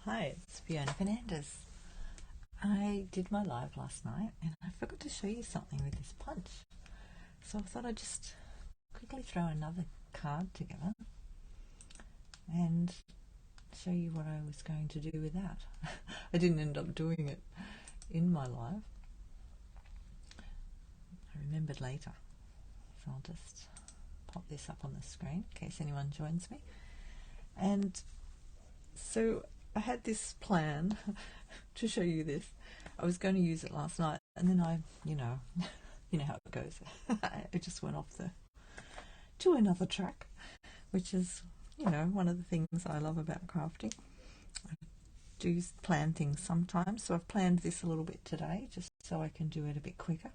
Hi, it's Fiona Fernandez. I did my live last night and I forgot to show you something with this punch. So I thought I'd just quickly throw another card together and show you what I was going to do with that. I didn't end up doing it in my live. I remembered later. So I'll just pop this up on the screen in case anyone joins me. And so I had this plan to show you this. I was going to use it last night and then you know how it goes. It just went off to another track, which is, one of the things I love about crafting. I do plan things sometimes, so I've planned this a little bit today just so I can do it a bit quicker.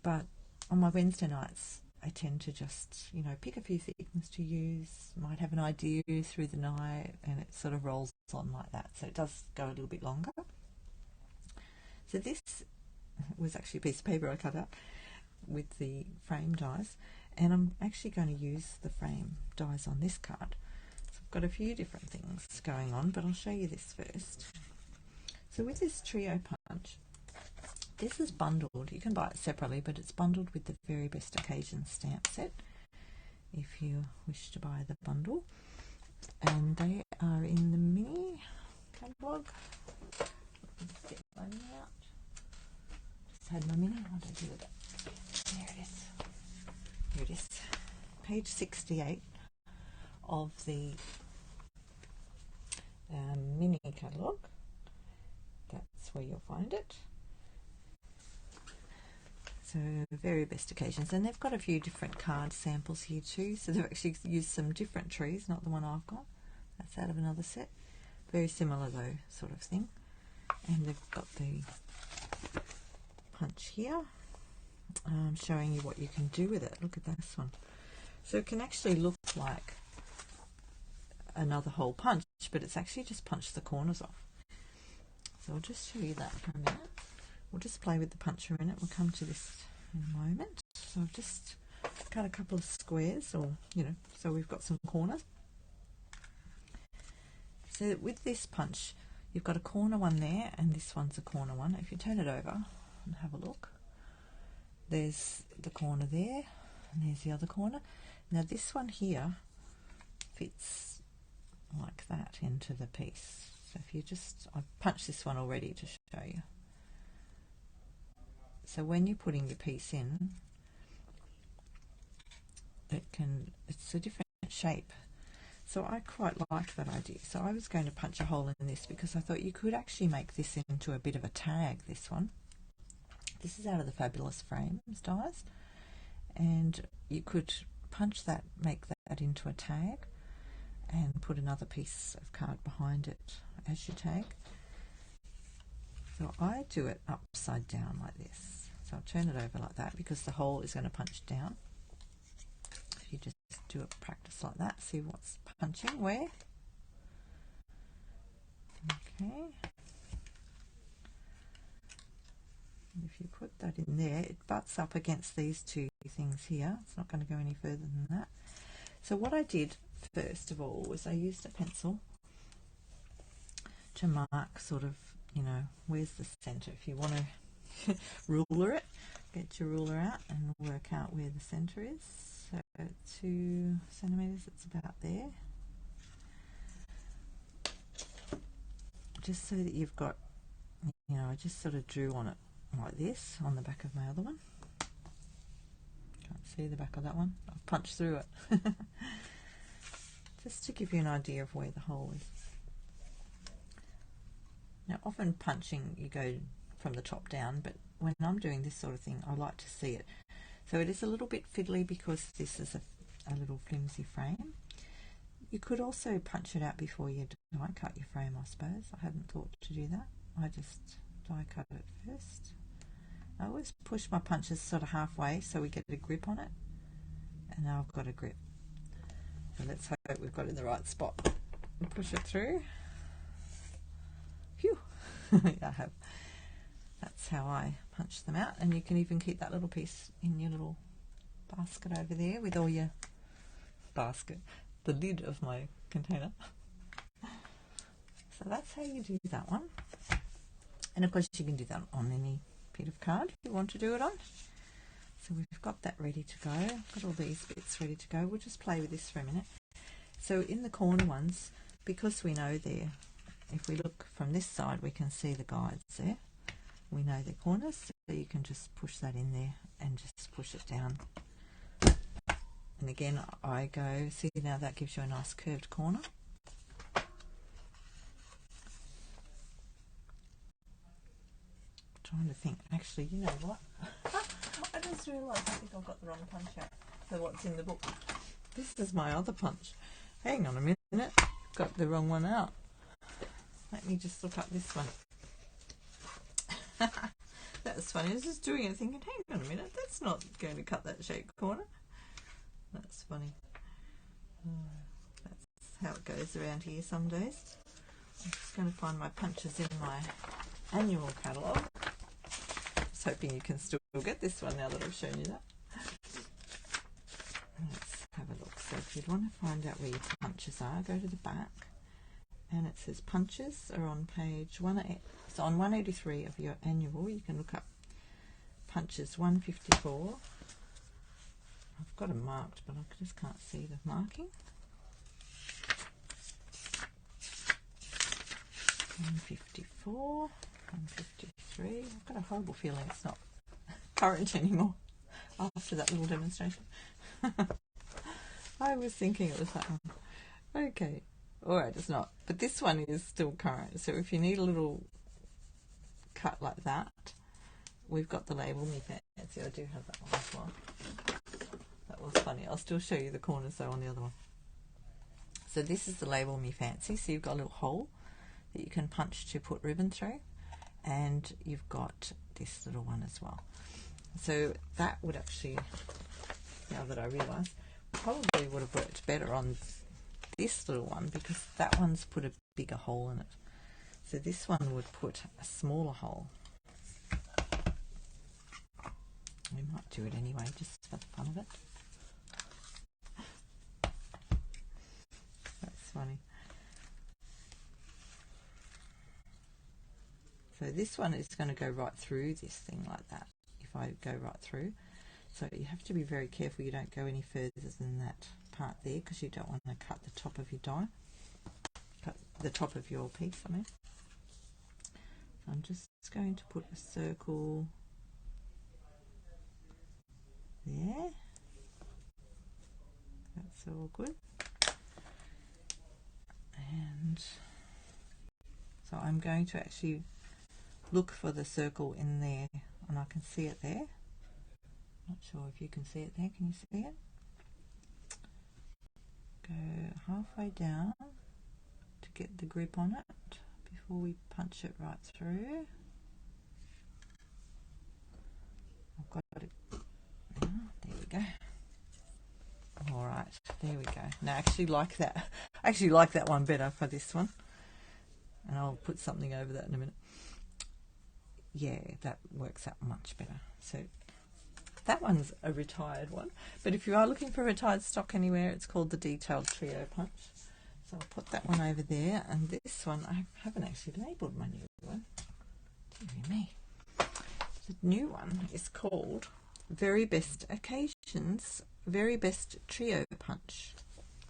But on my Wednesday nights, I tend to just, pick a few things to use, might have an idea through the night, and it sort of rolls on like that. So it does go a little bit longer. So this was actually a piece of paper I cut out with the frame dies, and I'm actually going to use the frame dies on this card. So I've got a few different things going on, but I'll show you this first. So with this trio punch, this is bundled. You can buy it separately, but it's bundled with the Very Best Occasion stamp set if you wish to buy the bundle. And they are in the mini catalogue. Get my mini out. Just had my mini. What did I do with it? There it is. Here it is. Page 68 of the mini catalogue. That's where you'll find it. So Very Best Occasions, and they've got a few different card samples here too. So they've actually used some different trees, not the one I've got. That's out of another set. Very similar though, sort of thing. And they've got the punch here, showing you what you can do with it. Look at this one. So it can actually look like another whole punch, but it's actually just punched the corners off. So I'll just show you that for a minute. We'll just play with the puncher in it. We'll come to this in a moment. So I've just cut a couple of squares, or so we've got some corners. So with this punch, you've got a corner one there, and this one's a corner one. If you turn it over and have a look, there's the corner there, and there's the other corner. Now this one here fits like that into the piece. So if you I've punched this one already to show you. So when you're putting your piece in, it's a different shape. So I quite like that idea. So I was going to punch a hole in this because I thought you could actually make this into a bit of a tag, this one. This is out of the Fabulous Frames dies. And you could punch that, make that into a tag, and put another piece of card behind it as your tag. So I do it upside down like this. So I'll turn it over like that because the hole is going to punch down. If you just do a practice like that, see what's punching where. Okay. And if you put that in there, it butts up against these two things here. It's not going to go any further than that. So what I did first of all was I used a pencil to mark sort of, where's the center. If you want to ruler it, get your ruler out and work out where the center is. So 2 centimeters, it's about there. Just so that you've got, I just sort of drew on it like this on the back of my other one. Can't see the back of that one. I've punched through it. Just to give you an idea of where the hole is. Now often punching you go from the top down, but when I'm doing this sort of thing I like to see it. So it is a little bit fiddly because this is a little flimsy frame. You could also punch it out before you die cut your frame, I suppose. I hadn't thought to do that. I just die cut it first. I always push my punches sort of halfway so we get a grip on it, and now I've got a grip. So let's hope we've got it in the right spot and push it through. Phew! I have. That's how I punch them out, and you can even keep that little piece in your little basket over there with all your the lid of my container. So that's how you do that one. And of course you can do that on any bit of card you want to do it on. So we've got that ready to go. Got all these bits ready to go. We'll just play with this for a minute. So in the corner ones, because we know there, if we look from this side, we can see the guides there. We know the corners, so you can just push that in there and just push it down. And again, I go, see now that gives you a nice curved corner. Trying to think, actually, you know what? I just realised I think I've got the wrong punch out for what's in the book. This is my other punch. Hang on a minute, got the wrong one out. Let me just look up this one. That was funny. I was just doing it thinking, hang on a minute, that's not going to cut that shaped corner. That's funny. That's how it goes around here some days. I'm just going to find my punches in my annual catalogue. Just hoping you can still get this one now that I've shown you that. Let's have a look. So if you'd want to find out where your punches are, go to the back. And it says punches are on page 1. So on 183 of your annual, you can look up punches 154. I've got them marked, but I just can't see the marking. 154, 153. I've got a horrible feeling it's not current anymore after that little demonstration. I was thinking it was that one. Okay. Alright, it's not. But this one is still current. So if you need a little cut like that, we've got the label Me Fancy. I do have that one as well. That was funny. I'll still show you the corners though on the other one. So this is the label Me Fancy. So you've got a little hole that you can punch to put ribbon through. And you've got this little one as well. So that would actually, now that I realise, probably would have worked better on this little one because that one's put a bigger hole in it. So this one would put a smaller hole. We might do it anyway just for the fun of it. That's funny. So this one is going to go right through this thing like that if I go right through. So you have to be very careful you don't go any further than that part there because you don't want to cut the top of your die. Cut the top of your piece, I mean. So I'm just going to put a circle there. That's all good. And so I'm going to actually look for the circle in there and I can see it there. Not sure if you can see it there. Can you see it? Go halfway down to get the grip on it before we punch it right through. I've got it. There we go. All right, there we go. Now I actually like that. I actually like that one better for this one. And I'll put something over that in a minute. Yeah, that works out much better. So that one's a retired one, but if you are looking for retired stock anywhere, it's called the Detailed Trio Punch. So I'll put that one over there, and this one, I haven't actually labelled my new one. Dear me. The new one is called Very Best Occasions, Very Best Trio Punch.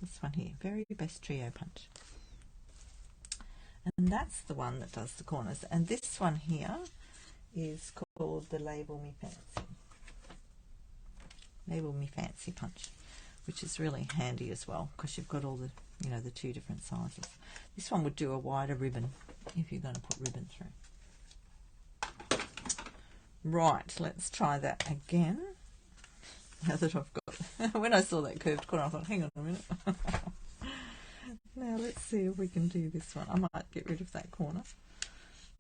This one here, Very Best Trio Punch. And that's the one that does the corners. And this one here is called the Label Me Fancy. Label Me Fancy Punch, which is really handy as well because you've got all the, you know, the two different sizes. This one would do a wider ribbon if you're going to put ribbon through. Right, let's try that again. Now that I've got, when I saw that curved corner, I thought, hang on a minute. Now let's see if we can do this one. I might get rid of that corner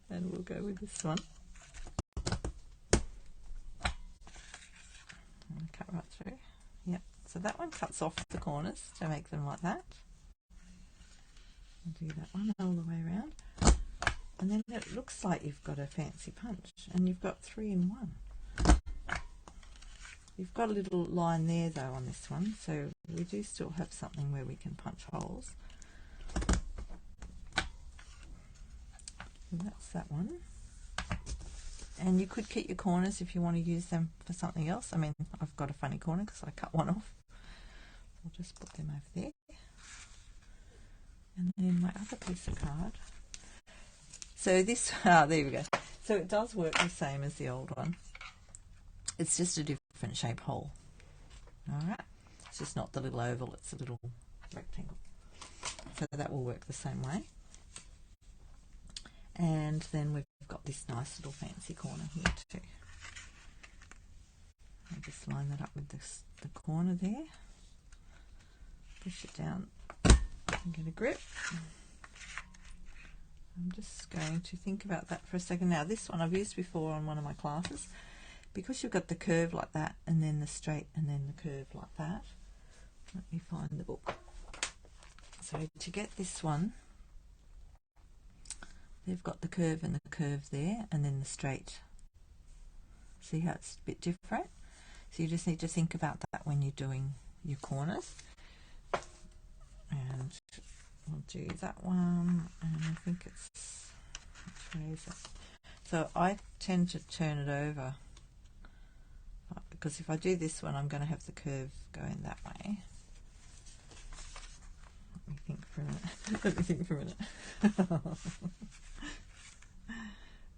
and we'll go with this one. Cut right through. Yep, so that one cuts off the corners to make them like that. I'll do that one all the way around. And then it looks like you've got a fancy punch and you've got 3 in 1. You've got a little line there though on this one, so we do still have something where we can punch holes. So that's that one. And you could keep your corners if you want to use them for something else. I mean, I've got a funny corner because I cut one off. I'll just put them over there. And then my other piece of card. So this, there we go. So it does work the same as the old one. It's just a different shape hole. Alright. It's just not the little oval, it's a little rectangle. So that will work the same way. And then we've got this nice little fancy corner here too. I'll just line that up with this, the corner there. Push it down and get a grip. I'm just going to think about that for a second. Now this one I've used before on one of my classes. Because you've got the curve like that and then the straight and then the curve like that. Let me find the book. So to get this one, they've got the curve and the curve there and then the straight. See how it's a bit different? So you just need to think about that when you're doing your corners. And we'll do that one, and I think it's, which way is it? So I tend to turn it over, because if I do this one I'm going to have the curve going that way. Let me think for a minute. Let me think for a minute.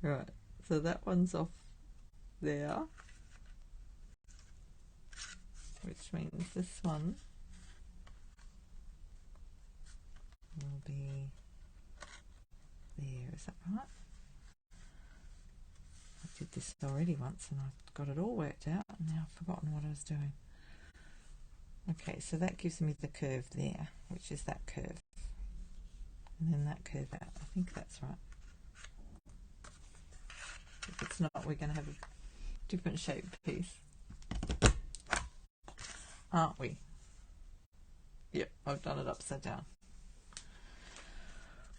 Right, so that one's off there, which means this one will be there. Is that right? I did this already once and I've got it all worked out and now I've forgotten what I was doing. Okay, so that gives me the curve there, which is that curve, and then that curve out. I think that's right. If it's not, we're going to have a different shaped piece, aren't we? Yep, I've done it upside down.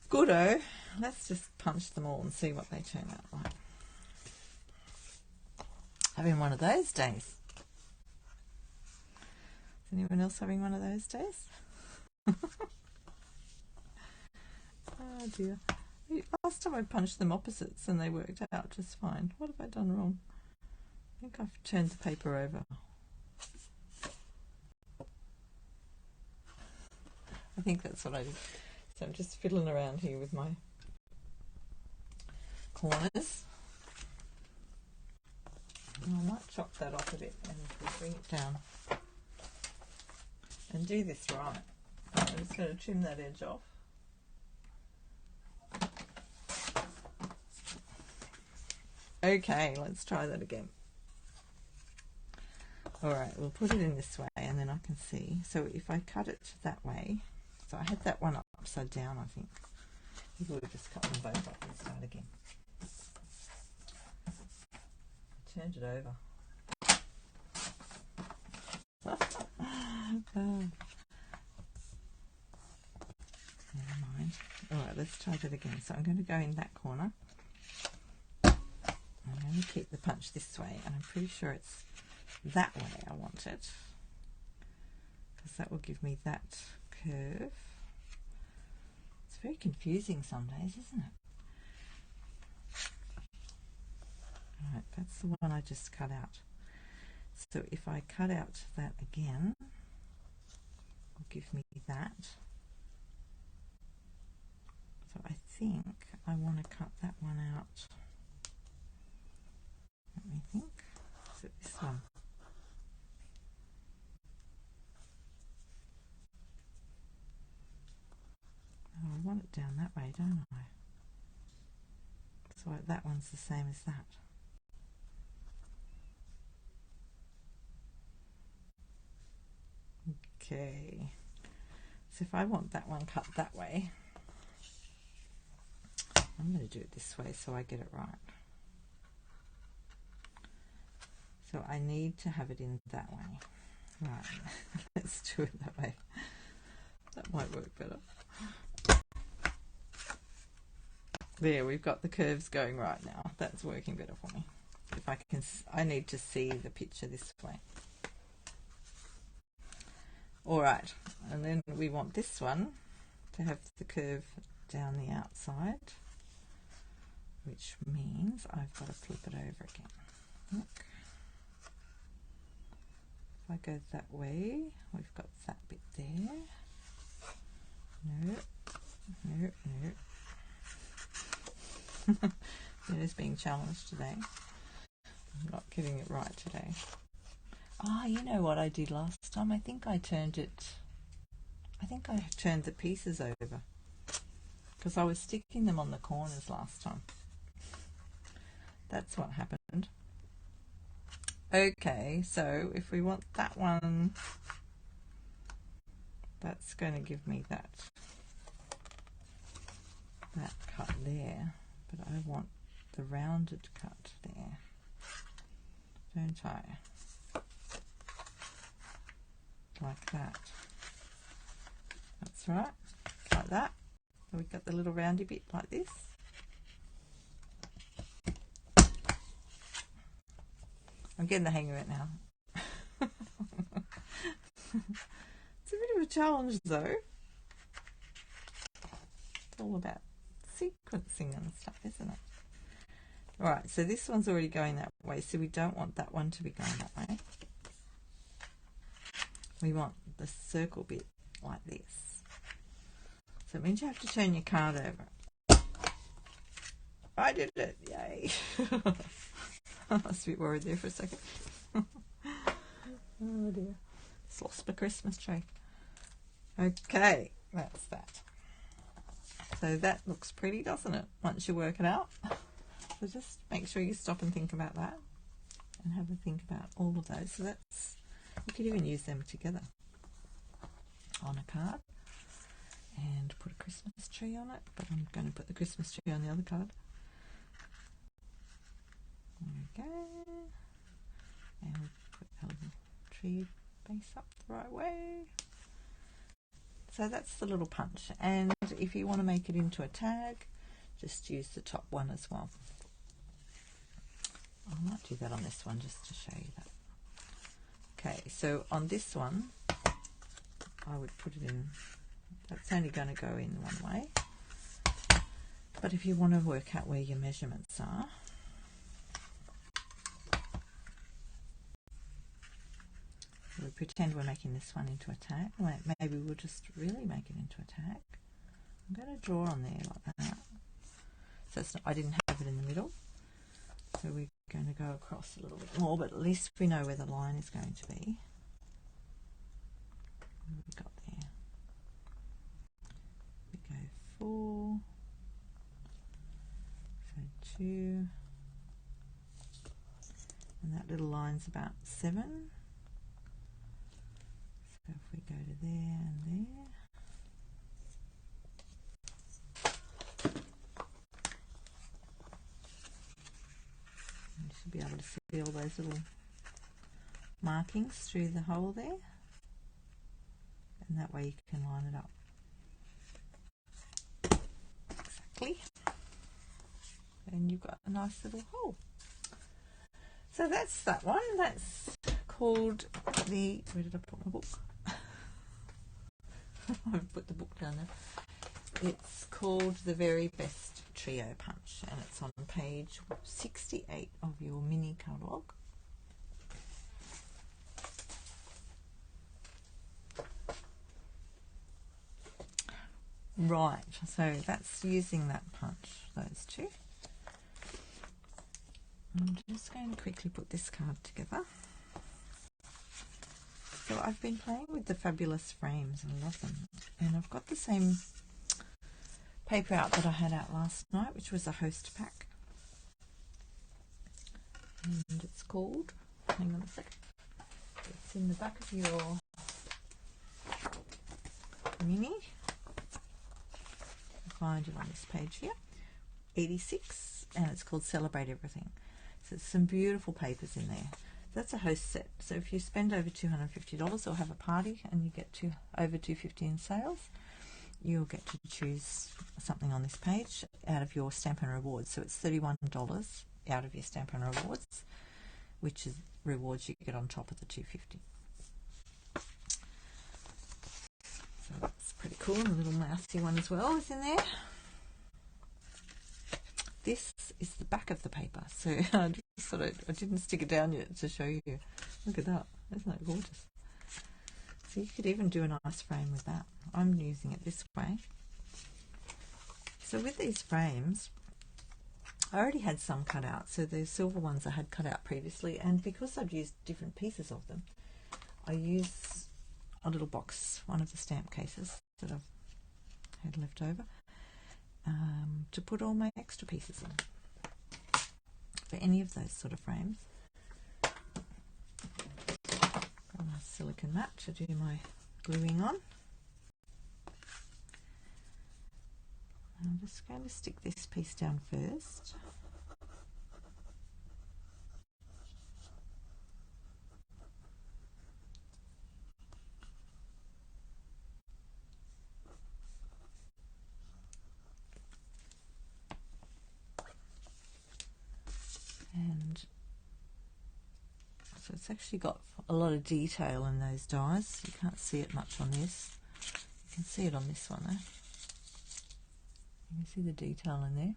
Goodo. Let's just punch them all and see what they turn out like. Having one of those days. Is anyone else having one of those days? Oh dear. Last time I punched them opposites and they worked out just fine. What have I done wrong? I think I've turned the paper over. I think that's what I did. So I'm just fiddling around here with my corners. And I might chop that off a bit and bring it down and do this right. I'm just going to trim that edge off. Okay, let's try that again. Alright, we'll put it in this way and then I can see. So if I cut it that way, so I had that one upside down, I think. You would just cut them both up and start again. I turned it over. Never mind. Alright, let's try that again. So I'm going to go in that corner. I'm going to keep the punch this way, and I'm pretty sure it's that way I want it, because that will give me that curve. It's very confusing some days, isn't it? Alright, that's the one I just cut out. So if I cut out that again, it will give me that. So I think I want to cut that one out. Let me think. Is it this one? Oh, I want it down that way, don't I? So that one's the same as that. Okay. So if I want that one cut that way, I'm going to do it this way so I get it right. So I need to have it in that way. Right, let's do it that way. That might work better. There, we've got the curves going right now. That's working better for me. If I can, I need to see the picture this way. All right, and then we want this one to have the curve down the outside. which means I've got to flip it over again. Look. If I go that way, we've got that bit there. No, no, no. It is being challenged today. I'm not getting it right today. Ah, you know what I did last time? I think I turned the pieces over because I was sticking them on the corners last time. That's what happened. Okay, so if we want that one, that's going to give me that cut there, but I want the rounded cut there, don't I? Like that. That's right, like that. So we've got the little roundy bit like this. I'm getting the hang of it now. It's a bit of a challenge though. It's all about sequencing and stuff, isn't it? Alright, so this one's already going that way, so we don't want that one to be going that way. We want the circle bit like this. So it means you have to turn your card over. I did it, yay. I was a bit worried there for a second. Oh dear. Just lost my Christmas tree. Okay, that's that. So that looks pretty, doesn't it? Once you work it out. So just make sure you stop and think about that. And have a think about all of those. So that's, you could even use them together on a card. And put a Christmas tree on it. But I'm going to put the Christmas tree on the other card. There we go. And we'll put our little tree base up the right way. So that's the little punch. And if you want to make it into a tag, just use the top one as well. I might do that on this one just to show you that. Okay, so on this one, I would put it in, that's only going to go in one way. But if you want to work out where your measurements are, we pretend we're making this one into a tag. Maybe we'll just really make it into a tag. I'm going to draw on there like that. So it's not, I didn't have it in the middle. So we're going to go across a little bit more, but at least we know where the line is going to be. What have we got there? We go 4, so 2, and that little line's about 7. So if we go to there and there, you should be able to see all those little markings through the hole there, and that way you can line it up exactly, and you've got a nice little hole. So that's that one. That's called the, where did I put my book? I've put the book down there. It's called The Very Best Trio Punch, and it's on page 68 of your mini catalogue. Right, so that's using that punch, those two. I'm just going to quickly put this card together. So I've been playing with the fabulous frames and I love them. And I've got the same paper out that I had out last night, which was a host pack. And it's called, hang on a second, it's in the back of your mini. I'll find it on this page here, 86, and it's called Celebrate Everything. So there's some beautiful papers in there. That's a host set. So if you spend over $250 or have a party and you get to over $250 in sales, you'll get to choose something on this page out of your Stampin' Rewards. So it's $31 out of your Stampin' Rewards, which is rewards you get on top of the $250. So that's pretty cool. And a little mousy one as well is in there. this is the back of the paper. So I didn't stick it down yet to show you. Look at that. Isn't that gorgeous? So you could even do a nice frame with that. I'm using it this way. So with these frames, I already had some cut out. So the silver ones I had cut out previously, and because I've used different pieces of them, I use a little box, one of the stamp cases that I've had left over, to put all my extra pieces in for any of those sort of frames. Got a nice silicone mat to do my gluing on. I'm just going to stick this piece down first. And so it's actually got a lot of detail in those dies. You can't see it much on this. You can see it on this one though. You can see the detail in there.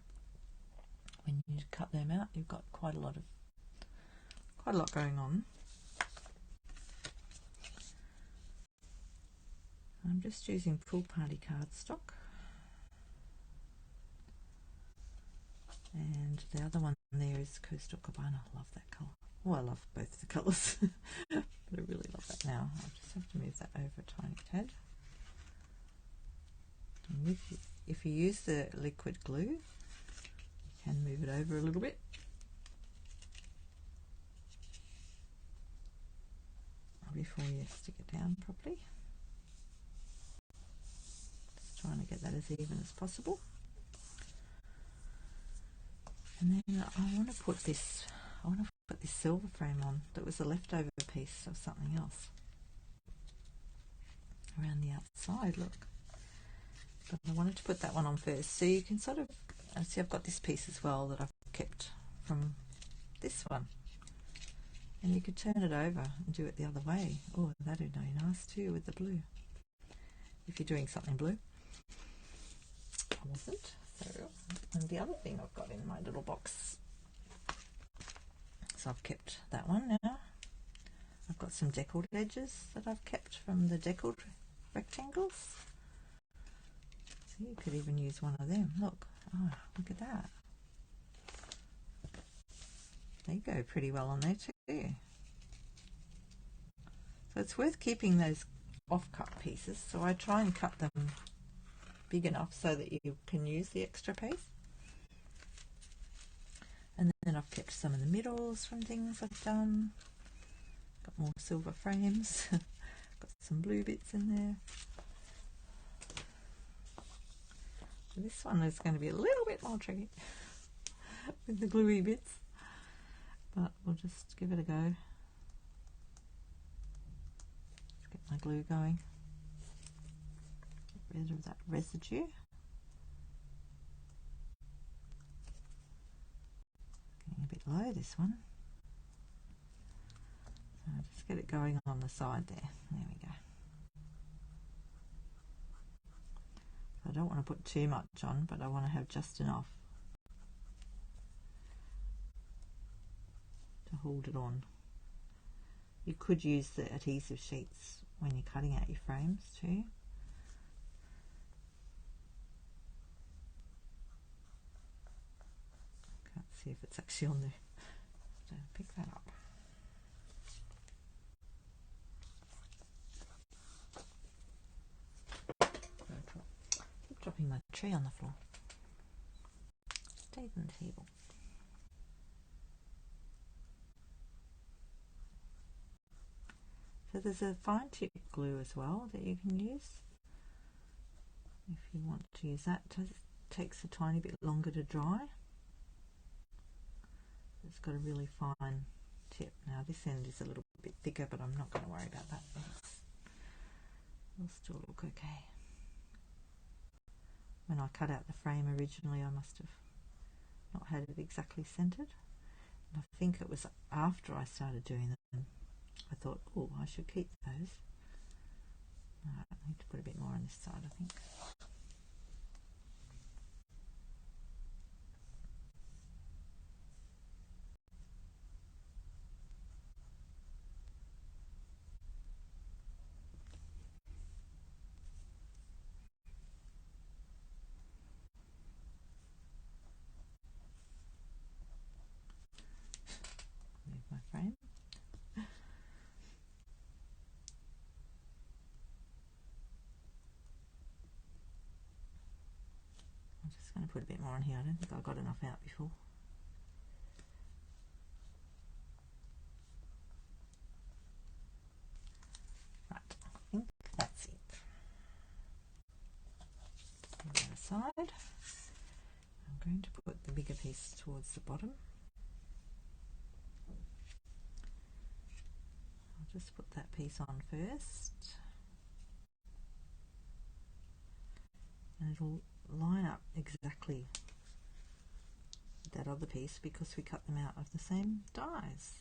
When you cut them out, you've got quite a lot going on. I'm just using Pool Party cardstock. And the other one there is Coastal Cabana. I love that colour. Well, I love both the colours, but I really love that now. I just have to move that over a tiny tad. And if you use the liquid glue, you can move it over a little bit. Before you stick it down properly. Just trying to get that as even as possible. And then I want to put this silver frame on that was a leftover piece of something else around the outside, look. But I wanted to put that one on first. So you can sort of see I've got this piece as well that I've kept from this one. And you could turn it over and do it the other way. Oh, that'd be nice too with the blue. If you're doing something blue. I wasn't. So, and the other thing I've got in my little box, so I've kept that one now. I've got some deckled edges that I've kept from the deckled rectangles. So you could even use one of them. Look, oh, look at that. They go pretty well on there too. So it's worth keeping those off-cut pieces. So I try and cut them big enough so that you can use the extra piece. And then I've kept some in the middles from things I've done. Got more silver frames. Got some blue bits in there. So this one is going to be a little bit more tricky with the gluey bits, but we'll just give it a go. Let's get my glue going. Get rid of that residue. Getting a bit low, this one. So just get it going on the side there. There we go. I don't want to put too much on, but I want to have just enough to hold it on. You could use the adhesive sheets when you're cutting out your frames too. Can't see if it's actually on there. So pick that up. Keep dropping my tray on the floor. Stays on the table. So there's a fine tip glue as well that you can use if you want to use that. It takes a tiny bit longer to dry. It's got a really fine tip. Now this end is a little bit thicker, but I'm not going to worry about that. It'll still look okay. When I cut out the frame originally, I must have not had it exactly centered. And I think it was after I started doing them, I thought, oh, I should keep those. I need to put a bit more on this side, I think. put a bit more on here. I don't think I got enough out before. Right, I think that's it. Put that aside. I'm going to put the bigger piece towards the bottom. I'll just put that piece on first. And it'll line up exactly that other piece because we cut them out of the same dies.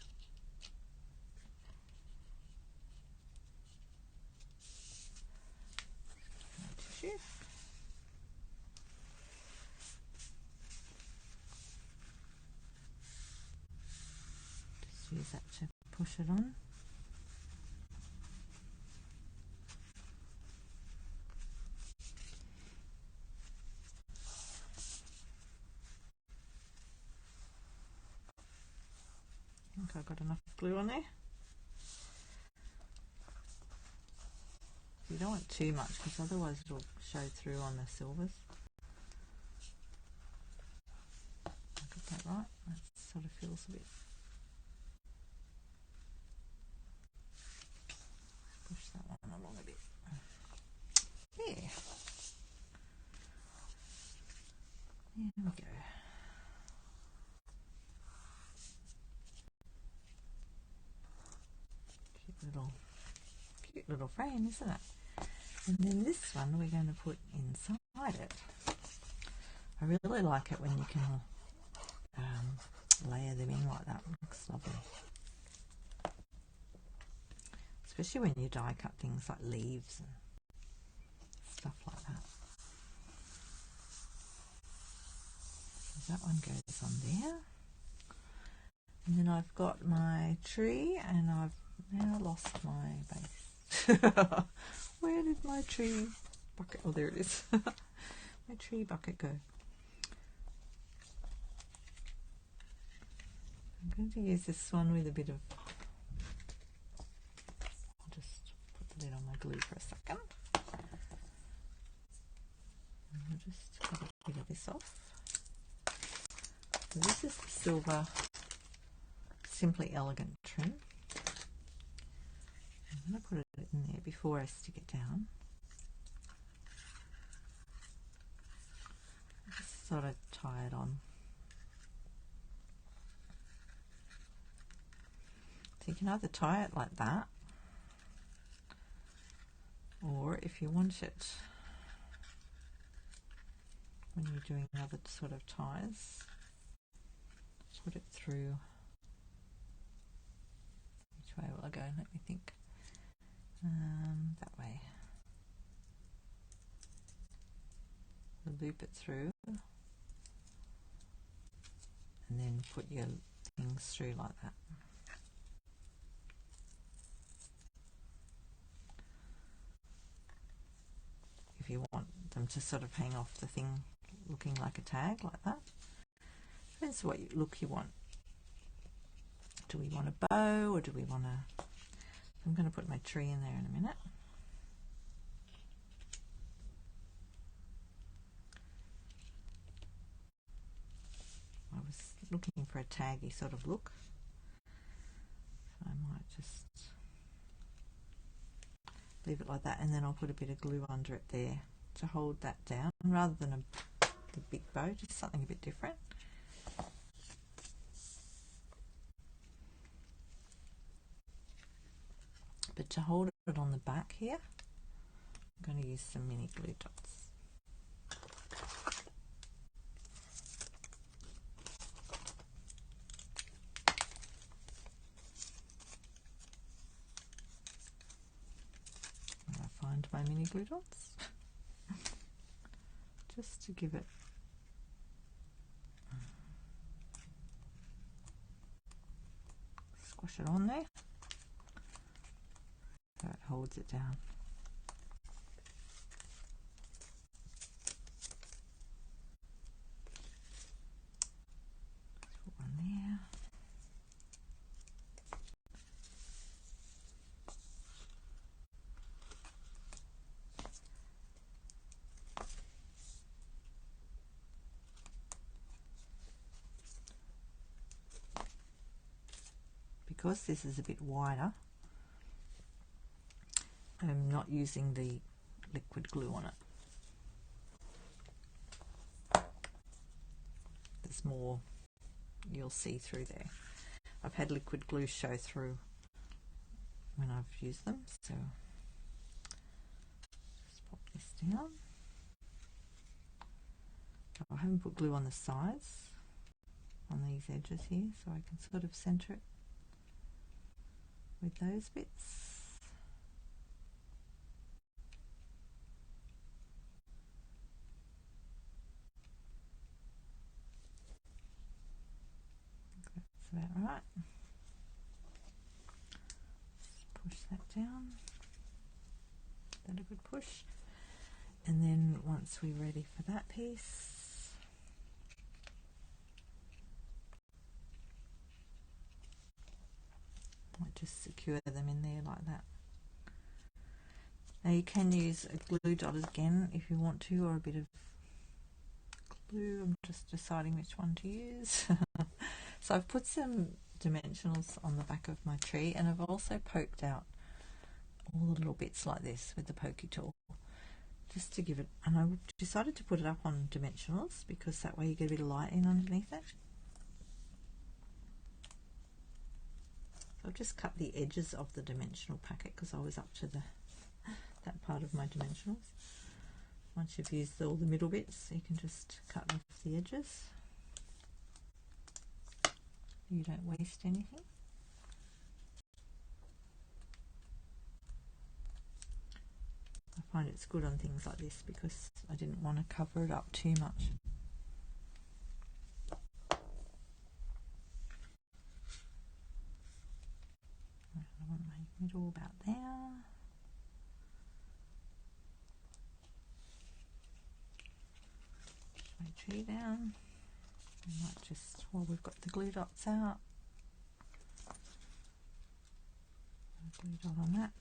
Tissue. Just use that to push it on. I think I've got enough glue on there. You don't want too much because otherwise it'll show through on the silvers. I got that right. That sort of feels a bit. Push that one along a bit. There. There we go. Cute little frame, isn't it? And then this one we're going to put inside it. I really like it when you can layer them in like that. It looks lovely. Especially when you die cut things like leaves and stuff like that. So that one goes on there. And then I've got my tree and I've now lost my base. Where did my tree bucket, oh there it is, my tree bucket go? I'm going to use this one with a bit of, I'll just put the lid on my glue for a second. And I'll just cut a bit of this off. So this is the silver Simply Elegant trim. I'm going to put it in there before I stick it down. Just sort of tie it on. So you can either tie it like that, or if you want it when you're doing other sort of ties, put it through. Which way will I go? Let me think. That way. Loop it through and then put your things through like that. If you want them to sort of hang off the thing looking like a tag like that. Depends what look you want. Do we want a bow or do we want a... I'm going to put my tree in there in a minute. I was looking for a taggy sort of look. So I might just leave it like that and then I'll put a bit of glue under it there to hold that down rather than the big bow, just something a bit different. But to hold it on the back here, I'm going to use some mini glue dots. And I find my mini glue dots just to give it squash it on there so it holds it down. Put one there. because this is a bit wider, I'm not using the liquid glue on it. There's more you'll see through there. I've had liquid glue show through when I've used them, so just pop this down. I haven't put glue on the sides, on these edges here, so I can sort of center it with those bits. That's about right. Just push that down. Is that a good push? And then once we're ready for that piece, I might just secure them in there like that. Now you can use a glue dot again if you want to, or a bit of glue. I'm just deciding which one to use. So I've put some dimensionals on the back of my tree, and I've also poked out all the little bits like this with the pokey tool, just to give it, and I decided to put it up on dimensionals because that way you get a bit of light in underneath it. So I've just cut the edges of the dimensional packet because I was up to that part of my dimensionals. Once you've used all the middle bits, you can just cut off the edges. You don't waste anything. I find it's good on things like this because I didn't want to cover it up too much. I want my middle about there. Push my tree down. I might just, while we've got the glue dots out, glue dot on that.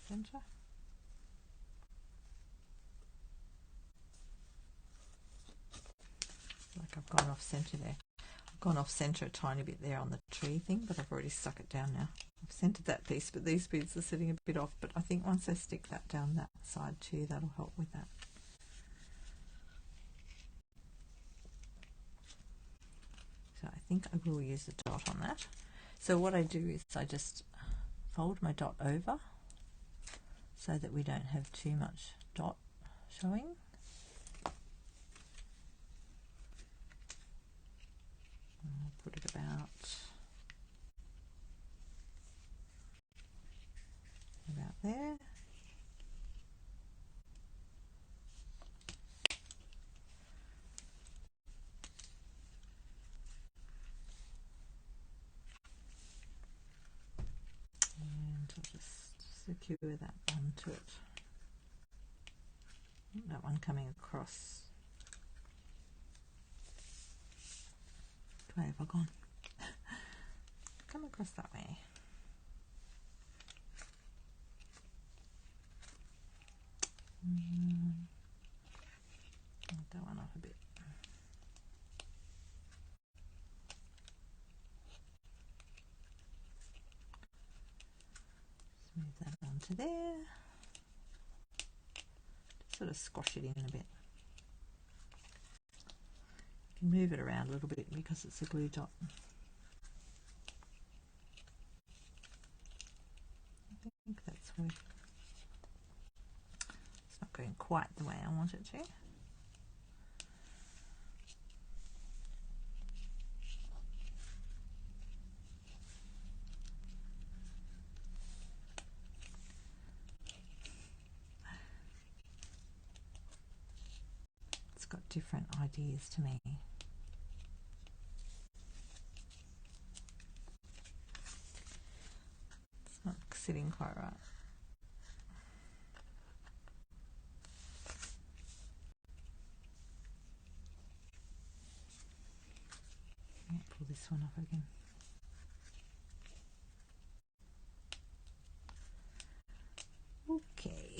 Center. Like I've gone off center there. I've gone off center a tiny bit there on the tree thing, but I've already stuck it down now. I've centered that piece, but these bits are sitting a bit off, but I think once I stick that down that side too, that'll help with that. So I think I will use a dot on that. So what I do is I just fold my dot over so that we don't have too much dot showing. And I'll put it about there. And I'll just secure that onto it. That one coming across. Which way have I gone? Come across that way. Move that one off a bit. Just move that onto there. Just sort of squash it in a bit. You can move it around a little bit because it's a glue dot. I think that's where it's not going quite the way I want it to. It's got different ideas to me. It's not sitting quite right. Pull this one off again. Okay.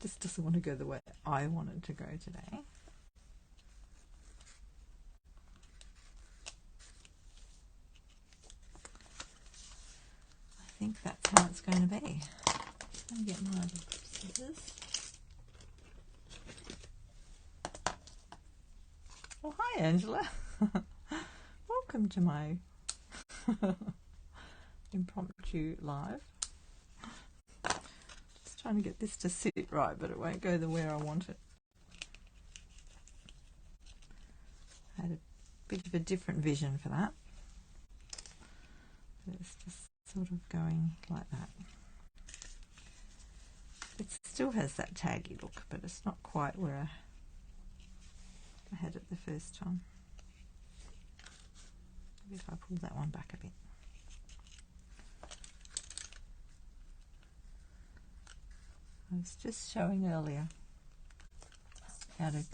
This doesn't want to go the way I want it to go today. I think that's how it's going to be. I'm going to get my scissors. Oh, hi Angela. Welcome to my impromptu live. Just trying to get this to sit right, but it won't go the way I want it. I had a bit of a different vision for that. It's just sort of going like that. It still has that taggy look, but it's not quite where I had it the first time. Maybe if I pull that one back a bit. I was just showing earlier how to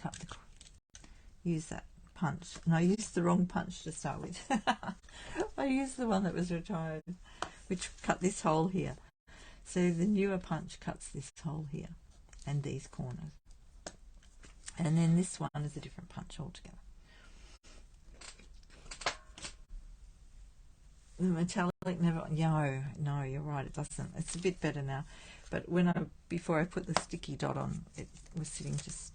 use that punch, and I used the wrong punch to start with. I used the one that was retired, which cut this hole here. So the newer punch cuts this hole here and these corners. And then this one is a different punch altogether. The metallic never, no, you're right, it doesn't. It's a bit better now. But before I put the sticky dot on, it was sitting just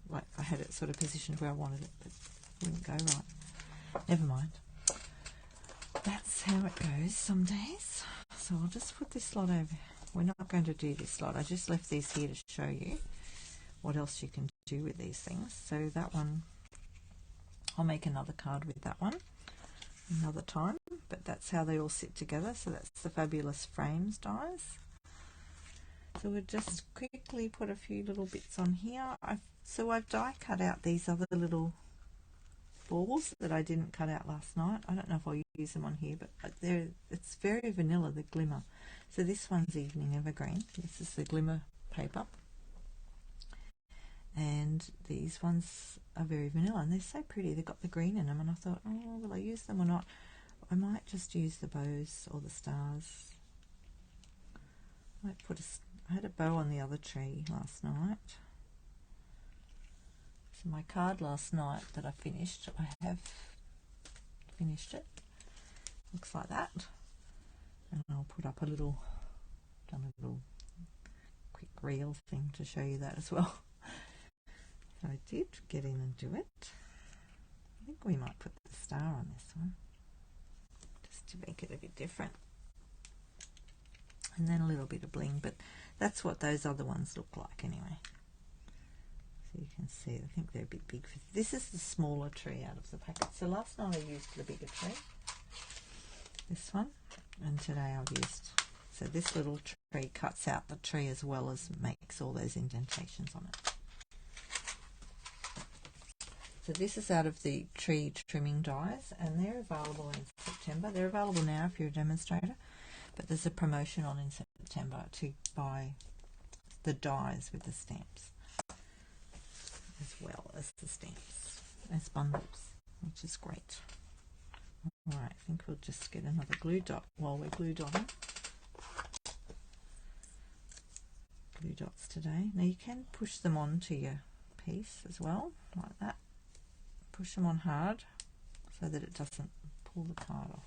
like I had it sort of positioned where I wanted it, but it wouldn't go right. Never mind. That's how it goes some days. So I'll just put this lot over. We're not going to do this lot. I just left these here to show you what else you can do with these things. So that one, I'll make another card with that one another time, but that's how they all sit together. So that's the Fabulous Frames dies. So we'll just quickly put a few little bits on here. I've die cut out these other little balls that I didn't cut out last night. I don't know if I'll use them on here, but it's very vanilla, the glimmer. So this one's Evening Evergreen. This is the glimmer paper. And these ones are very vanilla, and they're so pretty. They've got the green in them, and I thought, oh, will I use them or not? I might just use the bows or the stars. I had a bow on the other tree last night. So my card last night that I finished, I have finished it. Looks like that. And I'll put up done a little quick reel thing to show you that as well. So I did get in and do it. I think we might put the star on this one, just to make it a bit different. And then a little bit of bling, but that's what those other ones look like anyway. So you can see, I think they're a bit big. This is the smaller tree out of the packet. So last night I used the bigger tree, this one, and today I've used, so this little tree cuts out the tree as well as makes all those indentations on it. So this is out of the tree trimming dies, and they're available in September. They're available now if you're a demonstrator, but there's a promotion on in September to buy the dies with the stamps as well as the stamps as bundles, which is great. Alright, I think we'll just get another glue dot while we're glue dotting. Glue dots today. Now you can push them onto your piece as well, like that. Push them on hard so that it doesn't pull the card off.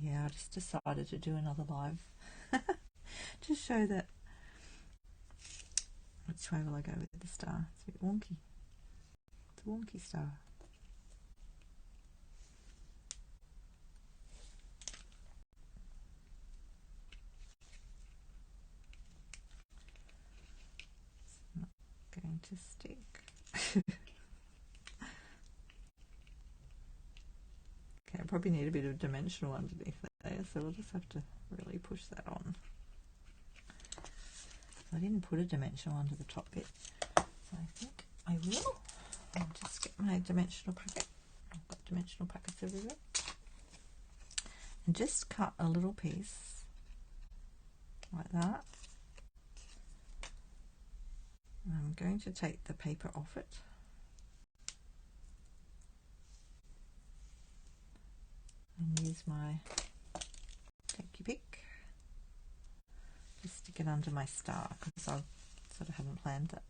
Yeah, I just decided to do another live to show that. Which way will I go with the star? It's a bit wonky. It's a wonky star. Going to stick. Okay, I probably need a bit of dimensional underneath there, so we'll just have to really push that on. I didn't put a dimensional under the top bit, so I think I will. I'll just get my dimensional packet. I've got dimensional packets everywhere. And just cut a little piece like that. I'm going to take the paper off it. And use my take your pick. Just stick it under my star because I sort of haven't planned that.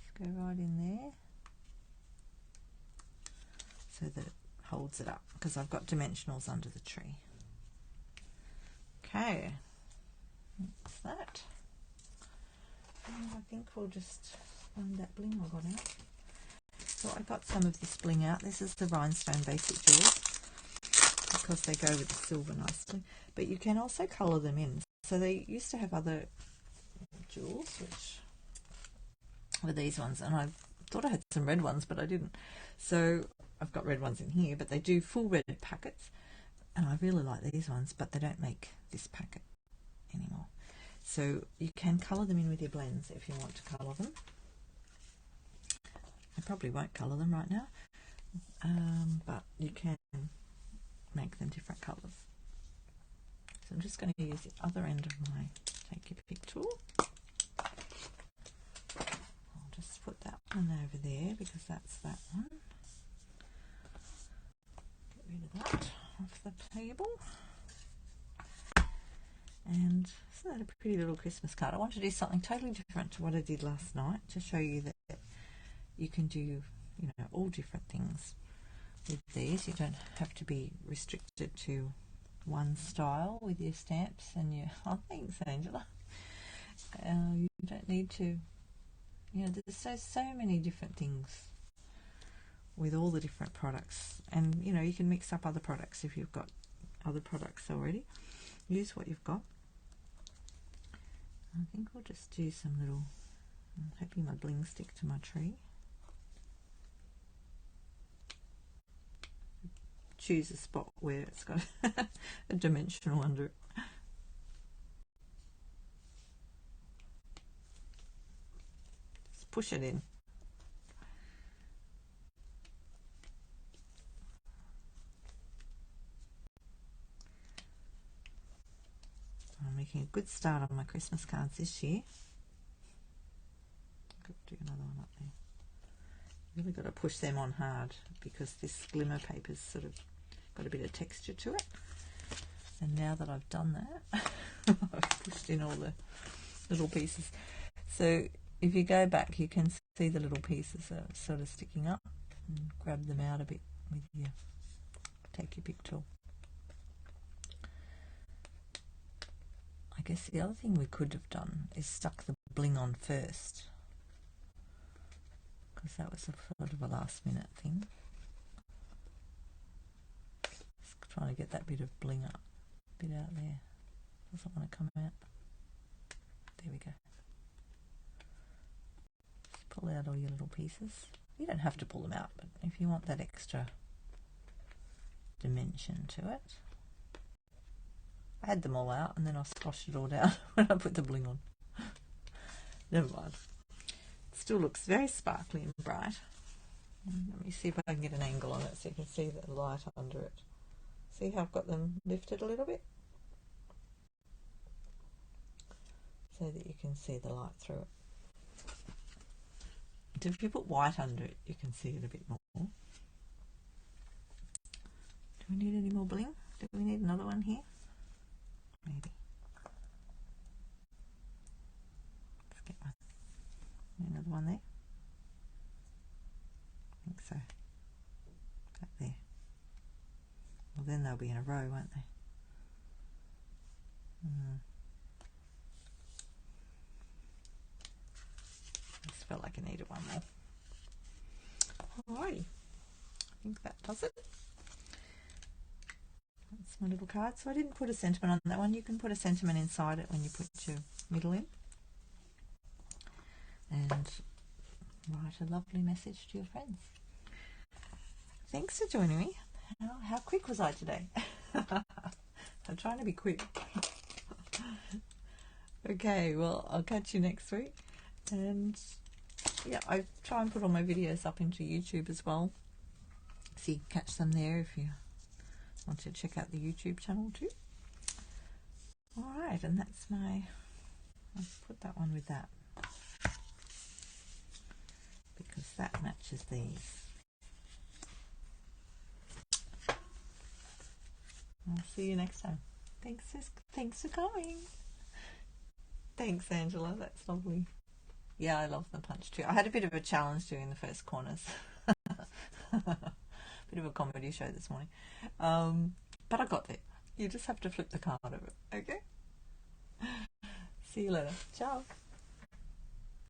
Just go right in there so that it holds it up because I've got dimensionals under the tree. Okay, that's that. And I think we'll just find that bling I got out. So I got some of this bling out. This is the rhinestone basic jewels because they go with the silver nicely. But you can also colour them in. So they used to have other jewels, which were these ones, and I thought I had some red ones, but I didn't. So I've got red ones in here, but they do full red packets, and I really like these ones, but they don't make this packet anymore. So you can colour them in with your blends if you want to colour them. I probably won't colour them right now, but you can make them different colours. So I'm just going to use the other end of my take your pick tool. I'll just put that one over there because that's that one. Get rid of that off the table. And isn't that a pretty little Christmas card? I want to do something totally different to what I did last night to show you that you can do, you know, all different things with these. You don't have to be restricted to one style with your stamps and your, oh thanks Angela. You don't need to, you know, there's so many different things with all the different products, and you know, you can mix up other products if you've got other products already. Use what you've got. I think we'll just do some little, I'm hoping my bling stick to my tree. Choose a spot where it's got a dimensional under it. Just push it in. I'm making a good start on my Christmas cards this year. I've got to do another one up there. Really got to push them on hard because this glimmer paper's sort of got a bit of texture to it. And now that I've done that, I've pushed in all the little pieces. So if you go back, you can see the little pieces are sort of sticking up, and grab them out a bit with your take your pick tool. I guess the other thing we could have done is stuck the bling on first, because that was a sort of a last minute thing. Just trying to get that bit of bling up, bit out there. Doesn't want to come out. There we go. Just pull out all your little pieces. You don't have to pull them out, but if you want that extra dimension to it. I had them all out and then I squashed it all down when I put the bling on. Never mind. It still looks very sparkly and bright. Let me see if I can get an angle on it so you can see the light under it. See how I've got them lifted a little bit? So that you can see the light through it. So if you put white under it, you can see it a bit more. Do we need any more bling? Do we need another one here? Maybe. Let's get one. Another one there? I think so. Back there. Well, then they'll be in a row, won't they? Just felt like I needed one more. Alrighty. I think that does it. That's my little card. So I didn't put a sentiment on that one. You can put a sentiment inside it when you put your middle in. And write a lovely message to your friends. Thanks for joining me. How quick was I today? I'm trying to be quick. Okay, well, I'll catch you next week. And yeah, I try and put all my videos up into YouTube as well. So you can catch them there if you want to check out the YouTube channel too. Alright, and that's my, I'll put that one with that, because that matches these. I'll see you next time. Thanks for coming. Thanks, Angela. That's lovely. Yeah, I love the punch too. I had a bit of a challenge doing the first corners. Bit of a comedy show this morning. But I got there. You just have to flip the card over. Okay? See you later. Ciao.